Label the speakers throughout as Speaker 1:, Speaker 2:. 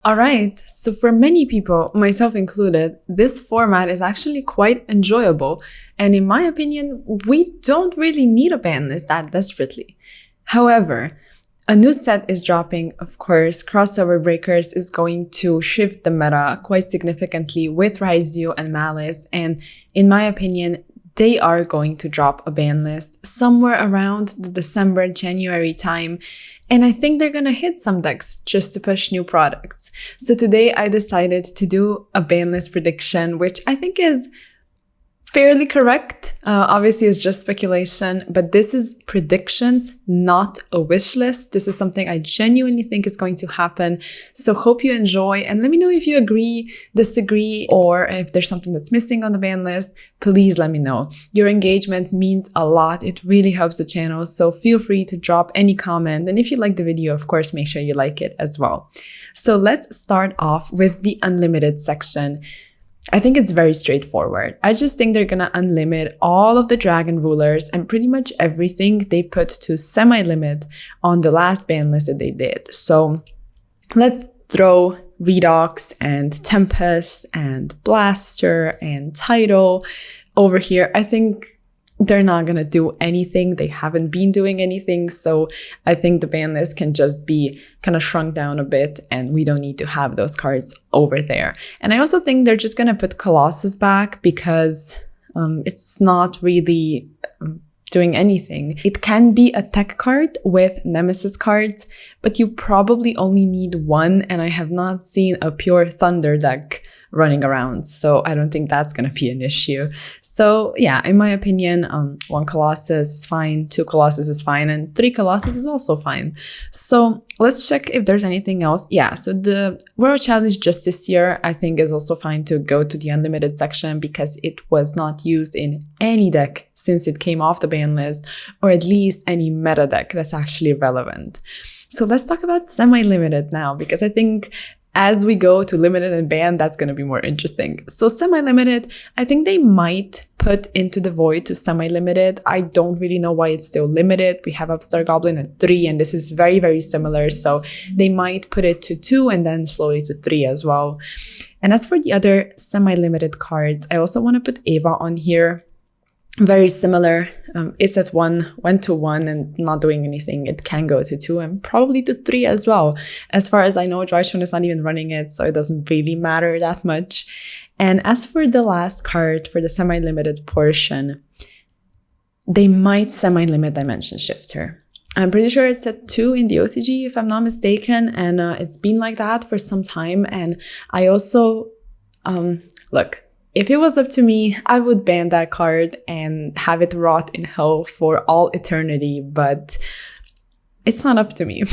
Speaker 1: Alright, so for many people, myself included, this format is actually quite enjoyable, and in my opinion, we don't really need a ban list that desperately. However, a new set is dropping, of course. Crossover Breakers is going to shift the meta quite significantly with Raizio and Malice, and in my opinion, they are going to drop a ban list somewhere around the December, January time. And I think they're gonna hit some decks just to push new products. So today I decided to do a ban list prediction, which I think is fairly correct. Obviously, it's just speculation, but this is predictions, not a wish list. This is something I genuinely think is going to happen. So hope you enjoy, and let me know if you agree, disagree, or if there's something that's missing on the ban list. Please let me know. Your engagement means a lot. It really helps the channel. So feel free to drop any comment. And if you like the video, of course, make sure you like it as well. So let's start off with the unlimited section. I think it's very straightforward. I just think they're gonna unlimit all of the dragon rulers and pretty much everything they put to semi-limit on the last ban list that they did. So let's throw Redox and Tempest and Blaster and Tidal over here. I think they're not going to do anything. They haven't been doing anything. So I think the ban list can just be kind of shrunk down a bit, and we don't need to have those cards over there. And I also think they're just going to put Colossus back because it's not really doing anything. It can be a tech card with Nemesis cards, but you probably only need one. And I have not seen a pure Thunder deck running around, so I don't think that's going to be an issue. So yeah, in my opinion, 1 Colossus is fine, 2 Colossus is fine, and 3 Colossus is also fine. So let's check if there's anything else. Yeah, so the World Challenge just this year, I think is also fine to go to the unlimited section because it was not used in any deck since it came off the ban list, or at least any meta deck that's actually relevant. So let's talk about semi-limited now, because I think as we go to limited and ban, that's going to be more interesting. So semi-limited, I think they might put Into the Void to semi-limited. I don't really know why it's still limited. We have Upstart Goblin at 3, and this is very, very similar. So they might put it to 2 and then slowly to 3 as well. And as for the other semi-limited cards, I also want to put Ava on here. Very similar. It's at 1, went to 1 and not doing anything. It can go to 2 and probably to 3 as well. As far as I know, Joyshun is not even running it, so it doesn't really matter that much. And as for the last card for the semi-limited portion, they might semi-limit Dimension Shifter. I'm pretty sure it's at 2 in the OCG, if I'm not mistaken, and it's been like that for some time. And I also, look, if it was up to me, I would ban that card and have it rot in hell for all eternity, but it's not up to me.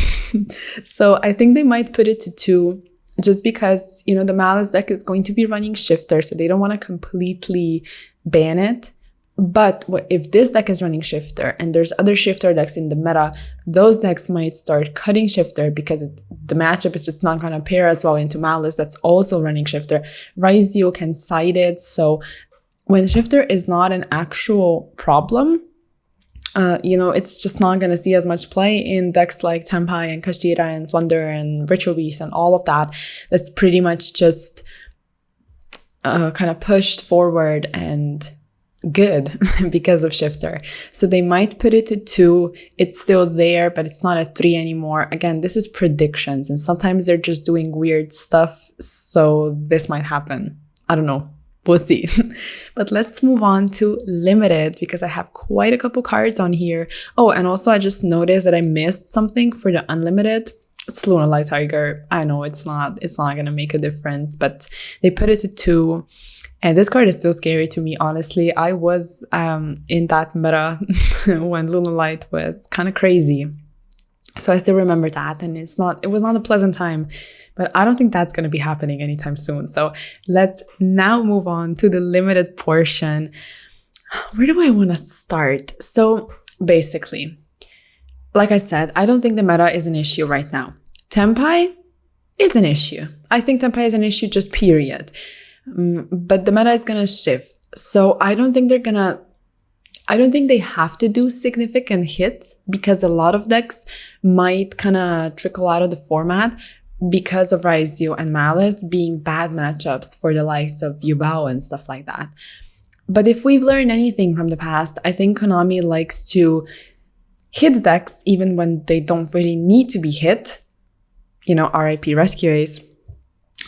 Speaker 1: So I think they might put it to 2 just because, you know, the Malice deck is going to be running Shifter, so they don't want to completely ban it. But if this deck is running Shifter and there's other Shifter decks in the meta, those decks might start cutting Shifter because the matchup is just not going to pair as well into Malice that's also running Shifter. Raizio can side it. So when Shifter is not an actual problem, you know, it's just not going to see as much play in decks like Tempai and Kashtira and Flunder and Ritual Beast and all of that. That's pretty much just kind of pushed forward and good because of Shifter. So they might put it to 2. It's still there, but it's not at 3 anymore. Again, this is predictions, and sometimes they're just doing weird stuff. So this might happen. I don't know. We'll see. But let's move on to limited because I have quite a couple cards on here. Oh, and also I just noticed that I missed something for the unlimited. It's Lunar Light Tiger. I know it's not going to make a difference, but they put it to 2. And this card is still scary to me, honestly. I was in that meta when Lunar Light was kind of crazy. So I still remember that, and it was not a pleasant time, but I don't think that's going to be happening anytime soon. So let's now move on to the limited portion. Where do I want to start? So basically, like I said, I don't think the meta is an issue right now. Tempai is an issue. I think Tempai is an issue, just period. But the meta is going to shift. So I don't think they have to do significant hits because a lot of decks might kind of trickle out of the format. because of Raizio and Malice being bad matchups for the likes of Yubao and stuff like that. But if we've learned anything from the past, I think Konami likes to hit decks even when they don't really need to be hit. You know, RIP Rescue Ace,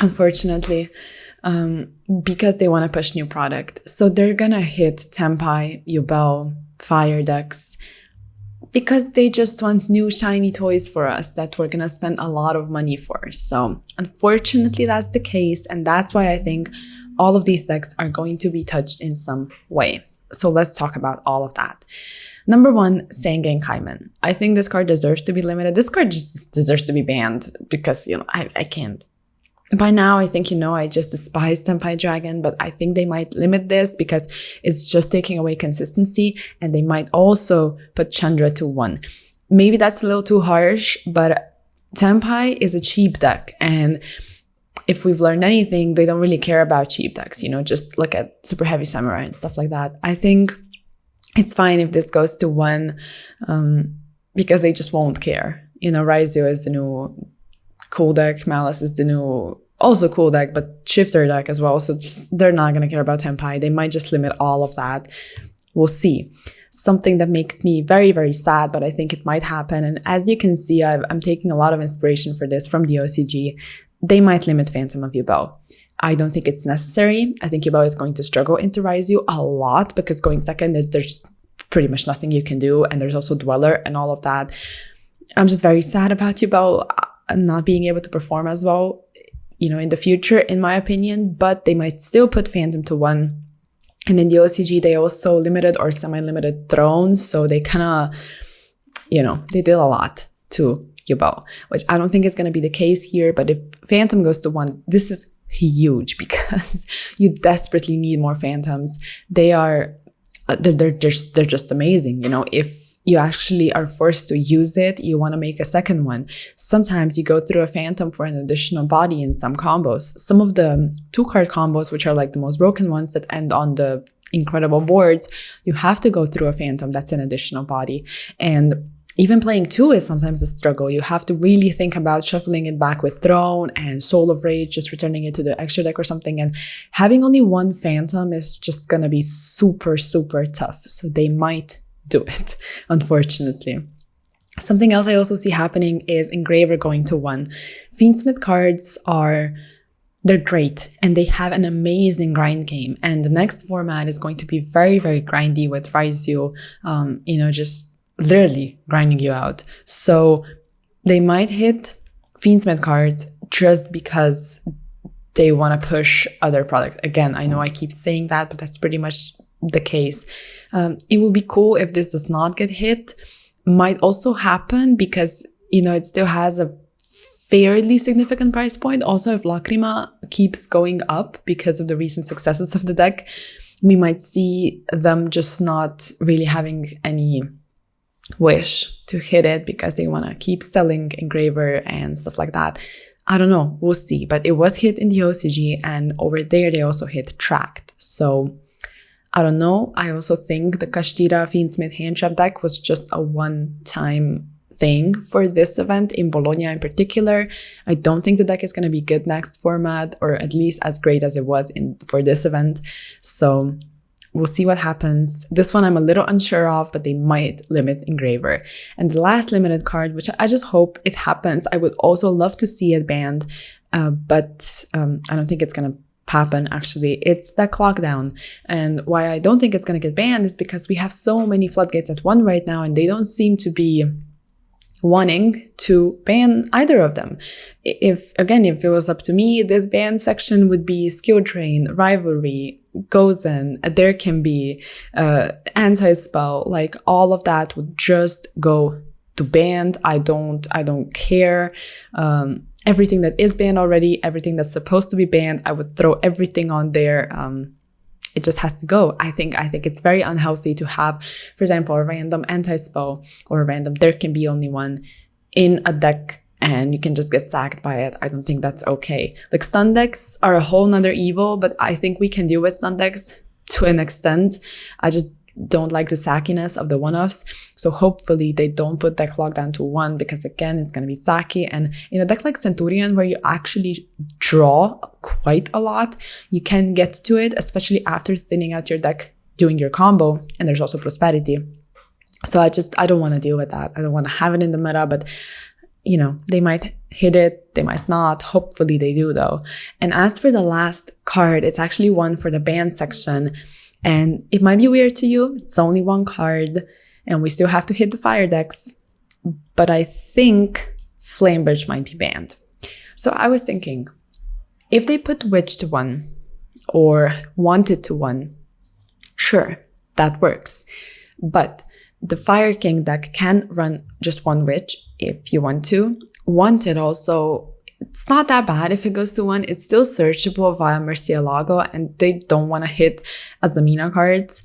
Speaker 1: unfortunately, because they want to push new product. So they're gonna hit Tenpai, Yubel, Fire decks, because they just want new shiny toys for us that we're gonna spend a lot of money for. So unfortunately, that's the case. And that's why I think all of these decks are going to be touched in some way. So let's talk about all of that. Number one, Sangan Kaiman. I think this card deserves to be limited. This card just deserves to be banned because, you know, I can't. By now, I think, you know, I just despise Tenpai Dragon, but I think they might limit this because it's just taking away consistency, and they might also put Chandra to 1. Maybe that's a little too harsh, but Tenpai is a cheap deck, and if we've learned anything, they don't really care about cheap decks, you know, just look at Super Heavy Samurai and stuff like that. I think it's fine if this goes to 1, because they just won't care. You know, Raizio is the new cool deck, Malice is the new also cool deck, but shifter deck as well. So just, they're not going to care about Tenpai. They might just limit all of that. We'll see. Something that makes me very, very sad, but I think it might happen. And as you can see, I'm taking a lot of inspiration for this from the OCG. They might limit Phantom of Yubel. I don't think it's necessary. I think Yubel is going to struggle into Raizio a lot because going second, there's pretty much nothing you can do. And there's also Dweller and all of that. I'm just very sad about Yubel not being able to perform as well, you know, in the future, in my opinion, but they might still put Phantom to 1. And in the OCG, they also limited or semi-limited Thrones. So they kind of, you know, they did a lot to Yubel, which I don't think is going to be the case here. But if Phantom goes to 1, this is huge because you desperately need more Phantoms. They're just amazing. You know, if you actually are forced to use it, you want to make a second one. Sometimes you go through a Phantom for an additional body in some combos. Some of the 2-card combos, which are like the most broken ones that end on the incredible boards, you have to go through a Phantom that's an additional body. And even playing 2 is sometimes a struggle. You have to really think about shuffling it back with Throne and Soul of Rage, just returning it to the extra deck or something. And having only 1 Phantom is just going to be super, super tough. So they might do it, unfortunately. Something else I also see happening is Engraver going to 1. Fiendsmith cards they're great and they have an amazing grind game. And the next format is going to be very, very grindy with Raizio, you know, just literally grinding you out. So they might hit Fiendsmith cards just because they want to push other products. Again, I know I keep saying that, but that's pretty much the case. It would be cool if this does not get hit. Might also happen because, you know, it still has a fairly significant price point. Also, if Lacrima keeps going up because of the recent successes of the deck, we might see them just not really having any wish to hit it because they want to keep selling Engraver and stuff like that. I don't know. We'll see. But it was hit in the OCG, and over there they also hit Tracked. So I don't know. I also think the Kashtira Fiendsmith hand trap deck was just a one-time thing for this event, in Bologna in particular. I don't think the deck is going to be good next format, or at least as great as it was for this event. So we'll see what happens. This one I'm a little unsure of, but they might limit Engraver. And the last limited card, which I just hope it happens. I would also love to see it banned, but I don't think it's going to happen. Actually, it's that Lockdown. And why I don't think it's going to get banned is because we have so many floodgates at 1 right now, and they don't seem to be wanting to ban either of them. If it was up to me, this ban section would be Skill Train, Rivalry, Gozen, There Can Be, Anti-Spell, like all of that would just go to banned. I don't care. Everything that is banned already, everything that's supposed to be banned, I would throw everything on there. It just has to go. I think it's very unhealthy to have, for example, a random Anti-Spell or a random There Can Be only one in a deck and you can just get sacked by it. I don't think that's okay. Like, stun decks are a whole nother evil, but I think we can deal with stun decks to an extent. I just don't like the sackiness of the one-offs. So hopefully they don't put deck lock down to 1, because again, it's going to be sacky. And in a deck like Centurion, where you actually draw quite a lot, you can get to it, especially after thinning out your deck doing your combo. And there's also Prosperity. So I don't want to deal with that. I don't want to have it in the meta, but you know, they might hit it, they might not. Hopefully they do though. And as for the last card, it's actually one for the banned section. And it might be weird to you. It's only one card and we still have to hit the fire decks. But I think Flamebridge might be banned. So I was thinking, if they put Witch to 1 or Wanted to 1, sure, that works. But the Fire King deck can run just 1 Witch if you want to. Wanted also, it's not that bad if it goes to 1. It's still searchable via Murcielago, and they don't want to hit Azamina cards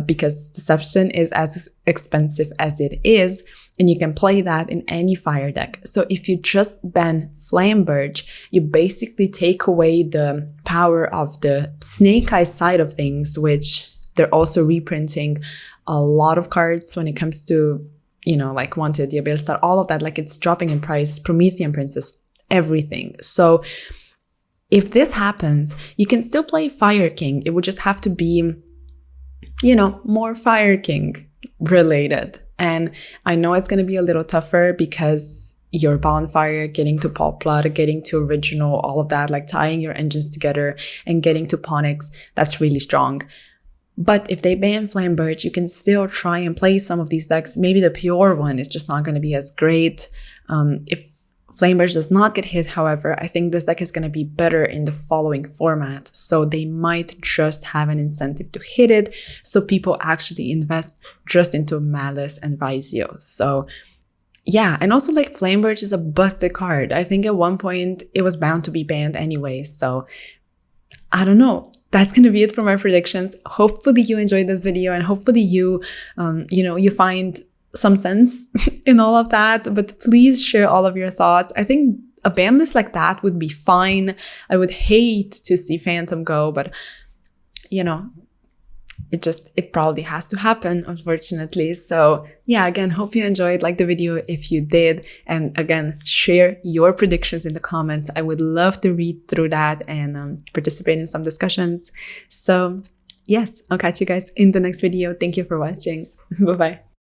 Speaker 1: because Deception is as expensive as it is, and you can play that in any fire deck. So if you just ban Flamebirch, you basically take away the power of the Snake Eye side of things, which they're also reprinting a lot of cards when it comes to, you know, like Wanted, Diabel Star, all of that. Like, it's dropping in price, Promethean Princess, everything. So if this happens, you can still play Fire King. It would just have to be, you know, more Fire King related. And I know it's going to be a little tougher because your Bonfire, getting to Poplar, getting to Original, all of that, like tying your engines together and getting to Ponix, that's really strong. But if they ban Flamebirch, you can still try and play some of these decks. Maybe the pure one is just not going to be as great. If Flamebirch does not get hit, however, I think this deck is going to be better in the following format. So they might just have an incentive to hit it, so people actually invest just into Malice and Visio. So yeah, and also like Flamebirch is a busted card. I think at one point it was bound to be banned anyway. So I don't know. That's going to be it for my predictions. Hopefully you enjoyed this video, and hopefully you, you find some sense in all of that. But please share all of your thoughts. I think a ban list like that would be fine. I would hate to see Phantom go, but you know, it probably has to happen, unfortunately. So yeah, again, hope you enjoyed. Like the video if you did, and again, share your predictions in the comments. I would love to read through that and participate in some discussions. So yes, I'll catch you guys in the next video. Thank you for watching. Bye bye.